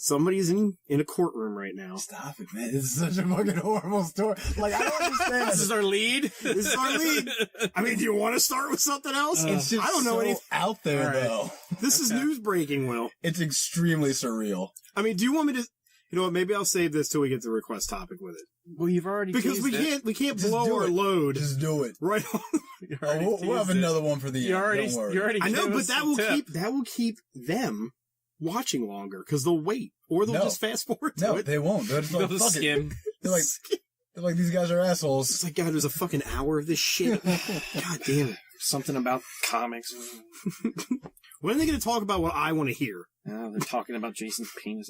Somebody's in a courtroom right now. Stop it, man. This is such a fucking horrible story. Like, I don't understand. This is our lead? This is our lead. I mean, do you want to start with something else? It's just I don't know anything out there, right. though. This is news breaking, Will. It's extremely surreal. I mean, do you want me to... You know what? Maybe I'll save this till we get to the request topic with it. Well, you've already Because we can't Just blow do our it. load Just do it. right on. We'll have another one for the end. Don't worry. You already I know, gave but us that will keep them watching longer because they'll wait or they'll just fast forward to No, it. they won't. They're just like, They'll fuck skim. it. They're like, these guys are assholes. It's like, God, there's a fucking hour of this shit. God damn it. Something about comics. When are they going to talk about what I want to hear? Oh, they're talking about Jason's penis.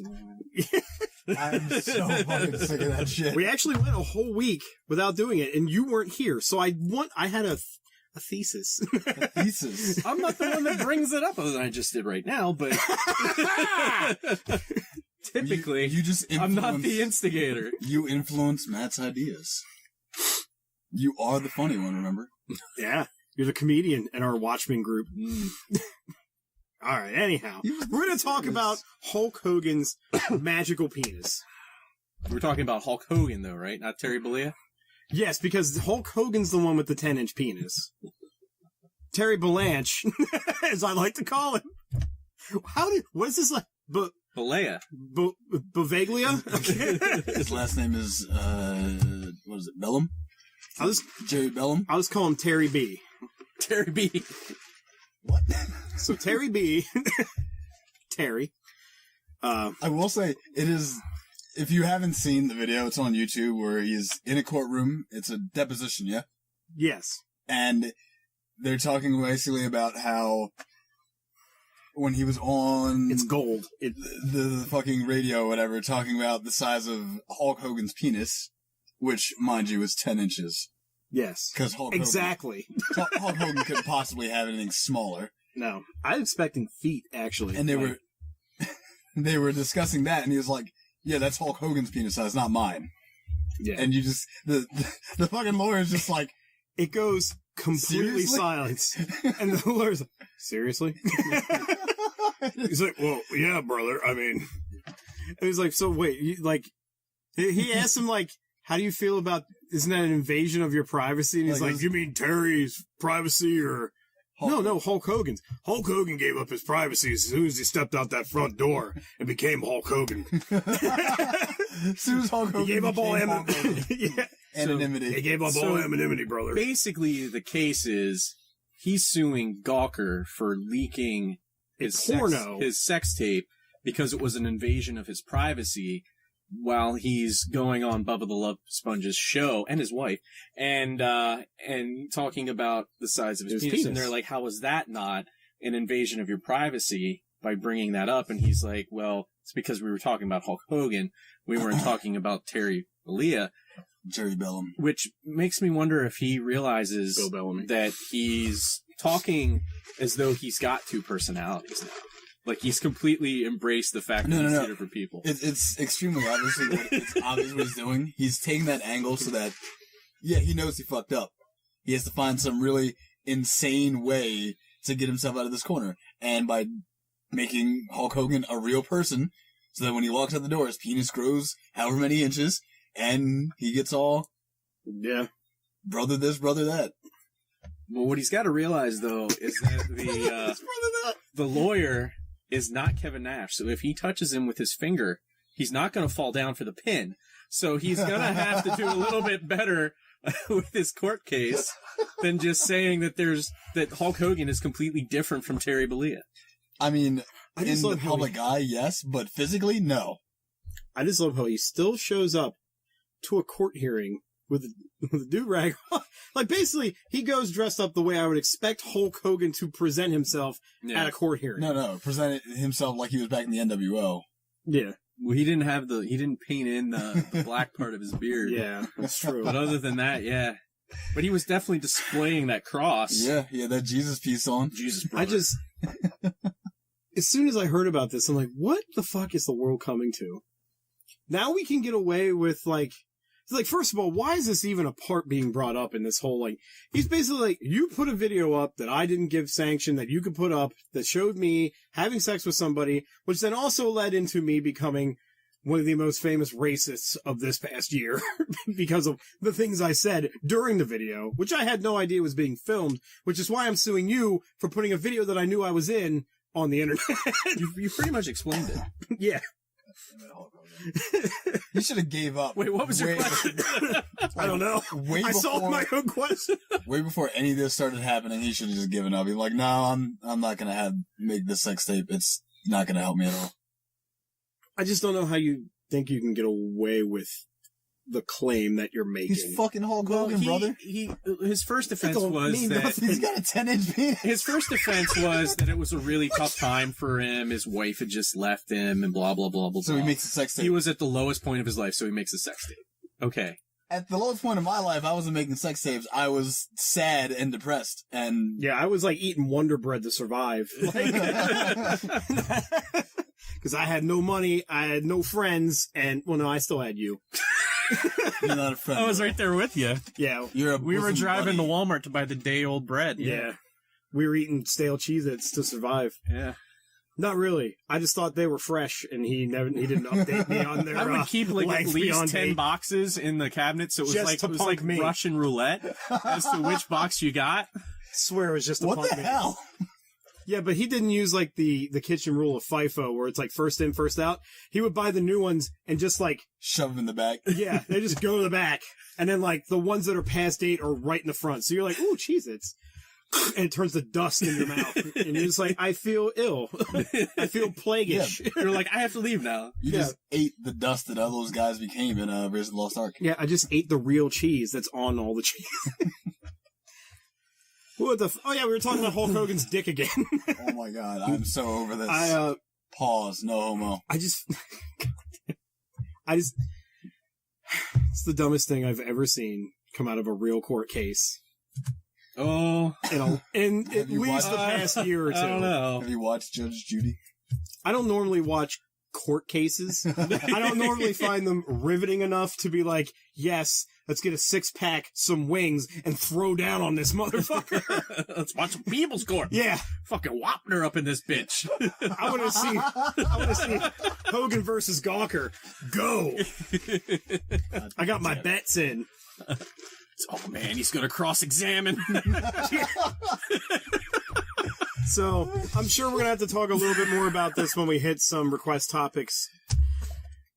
I'm so fucking sick of that shit. We actually went a whole week without doing it, and you weren't here. So I had a thesis. A thesis. I'm not the one that brings it up other than I just did right now, but typically, you just I'm not the instigator. You influence Matt's ideas. You are the funny one, remember? Yeah. You're the comedian in our Watchmen group. All right, anyhow. We're going to talk about Hulk Hogan's magical penis. We're talking about Hulk Hogan, though, right? Not Terry Bollea? Yes, because Hulk Hogan's the one with the 10-inch penis. Terry Blanche, as I like to call him. What is this like? Bollea. Bavaglia? His last name is, what is it, Bellum? Jerry Bellum? I'll just call him Terry B. Terry B. What? So Terry B. Terry. I will say, it is, if you haven't seen the video, it's on YouTube where he's in a courtroom. It's a deposition, yeah? Yes. And they're talking basically about how when he was on... It's gold. The fucking radio or whatever, talking about the size of Hulk Hogan's penis, which, mind you, is 10 inches. Yes. Because Hulk exactly. Hulk Hogan couldn't possibly have anything smaller. No. I was expecting feet, actually. And they were discussing that, and he was like, yeah, that's Hulk Hogan's penis size, not mine. Yeah. And you just, the fucking lawyer is just like, it goes completely silent. And the lawyer's like, seriously? He's like, well, yeah, brother, I mean. And he's like, so wait, he asked him, like, how do you feel about, isn't that an invasion of your privacy? And he's like, you mean Terry's privacy or... No, Hulk Hogan's. Hulk Hogan gave up his privacy as soon as he stepped out that front door and became Hulk Hogan. As soon as Hulk Hogan he gave up all anonymity. He gave up all anonymity, brother. Basically, the case is he's suing Gawker for leaking his sex tape because it was an invasion of his privacy while he's going on Bubba the Love Sponge's show, and his wife, and talking about the size of his penis. And they're like, how is that not an invasion of your privacy by bringing that up? And he's like, well, it's because we were talking about Hulk Hogan. We weren't talking about Terry Bollea. Jerry Bellum. Which makes me wonder if he realizes that he's talking as though he's got two personalities now. Like, he's completely embraced the fact that he's two different people. It's extremely obviously what he's doing. He's taking that angle so that, yeah, he knows he fucked up. He has to find some really insane way to get himself out of this corner. And by making Hulk Hogan a real person, so that when he walks out the door, his penis grows however many inches, and he gets all, brother this, brother that. Well, what he's got to realize, though, is that the lawyer is not Kevin Nash. So if he touches him with his finger, he's not going to fall down for the pin. So he's going to have to do a little bit better with his court case than just saying that Hulk Hogan is completely different from Terry Bollea. I mean, in the public eye, yes, but physically, no. I just love how he still shows up to a court hearing with a do-rag. Like, basically, he goes dressed up the way I would expect Hulk Hogan to present himself at a court hearing. No, presented himself like he was back in the NWO. Yeah. Well, he didn't paint in the black part of his beard. Yeah, that's true. But other than that, yeah. But he was definitely displaying that cross. Yeah, that Jesus piece on. Jesus, brother. As soon as I heard about this, I'm like, what the fuck is the world coming to? Now we can get away with, like, It's like, first of all, why is this even a part being brought up in this whole, like, he's basically like, you put a video up that I didn't give sanction that you could put up that showed me having sex with somebody, which then also led into me becoming one of the most famous racists of this past year because of the things I said during the video, which I had no idea was being filmed, which is why I'm suing you for putting a video that I knew I was in on the internet. You pretty much explained it. Yeah. You should have gave up. Wait, what was your question? I don't know. I solved my own question. Way before any of this started happening, he should have just given up. He's like, no, I'm not gonna make this sex tape. It's not gonna help me at all. I just don't know how you think you can get away with the claim that you're making. He's fucking Hulk Hogan, brother. His first defense was that he's got a 10-inch penis. His first defense was that it was a really tough time for him. His wife had just left him, and blah blah blah blah. So he makes a sex tape. He was at the lowest point of his life, so he makes a sex tape. Okay. At the lowest point of my life, I wasn't making sex tapes. I was sad and depressed, and yeah, I was like eating Wonder Bread to survive. Because I had no money, I had no friends, and well, no, I still had you. You're not a friend. I was right there with you. Yeah, we were driving to Walmart to buy the day-old bread. Yeah, we were eating stale Cheez-Its to survive. Yeah. Not really. I just thought they were fresh, and he didn't update me on their. I would keep like at least 10 date. Boxes in the cabinet, so it was like me. Russian roulette as to which box you got. I swear it was just to what punk the me. hell? Yeah, but he didn't use like the kitchen rule of FIFO where it's like first in, first out. He would buy the new ones and just like shove them in the back. Yeah, they just go to the back, and then like the ones that are past date are right in the front. So you're like, ooh, Cheez-Its. And it turns to dust in your mouth. And you're just like, I feel ill. I feel plaguish. Yeah. You're like, I have to leave now. You just ate the dust that all those guys became in Raiders of the Lost Ark. Yeah, I just ate the real cheese that's on all the cheese. What the? Oh yeah, we were talking about Hulk Hogan's dick again. Oh my god, I'm so over this. Pause. No homo. It's the dumbest thing I've ever seen come out of a real court case. Oh, in at least the past year or two. I don't know. Have you watched Judge Judy? I don't normally watch court cases. I don't normally find them riveting enough to be like, yes, let's get a 6-pack, some wings, and throw down on this motherfucker. Let's watch some People's Court. Yeah. Fucking whopping her up in this bitch. I want to see Hogan versus Gawker. Go. I got my bets in. Oh man, he's gonna cross-examine. So, I'm sure we're gonna have to talk a little bit more about this when we hit some request topics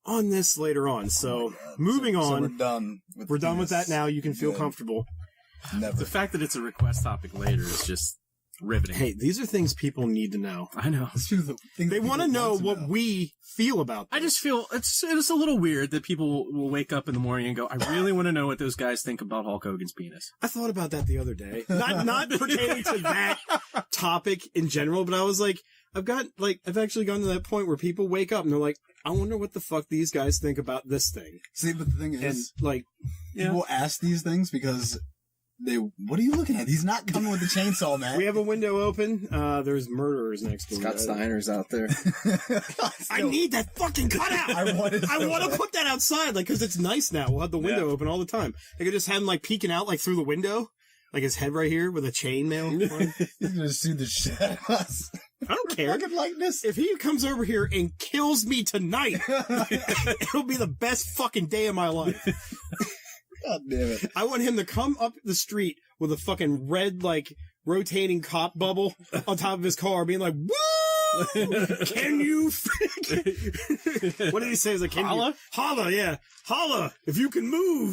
on this later on. So, moving on. So we're done. We're done with that now. You can feel comfortable. Never. The fact that it's a request topic later is just riveting. Hey, these are things people need to know. I know. They want to know what we feel about them. I just feel it's a little weird that people will wake up in the morning and go, I really want to know what those guys think about Hulk Hogan's penis. I thought about that the other day. Not pertaining to that topic in general, but I was like, I've actually gone to that point where people wake up and they're like, I wonder what the fuck these guys think about this thing. See, but the thing is, and like, people ask these things because what are you looking at? He's not coming with the chainsaw, man. We have a window open. There's murderers next door. Scott Steiner's out there. I need that fucking cutout. I want to put that outside, like, because it's nice now. We'll have the window open all the time. I could just have him like peeking out like through the window, like his head right here with a chainmail. He's gonna sue the shit out of us. I don't care. If he comes over here and kills me tonight, it'll be the best fucking day of my life. God damn it. I want him to come up the street with a fucking red, like, rotating cop bubble on top of his car, being like, woo! Can you what did he say? He's like, holla? Holla, yeah. Holla, if you can move.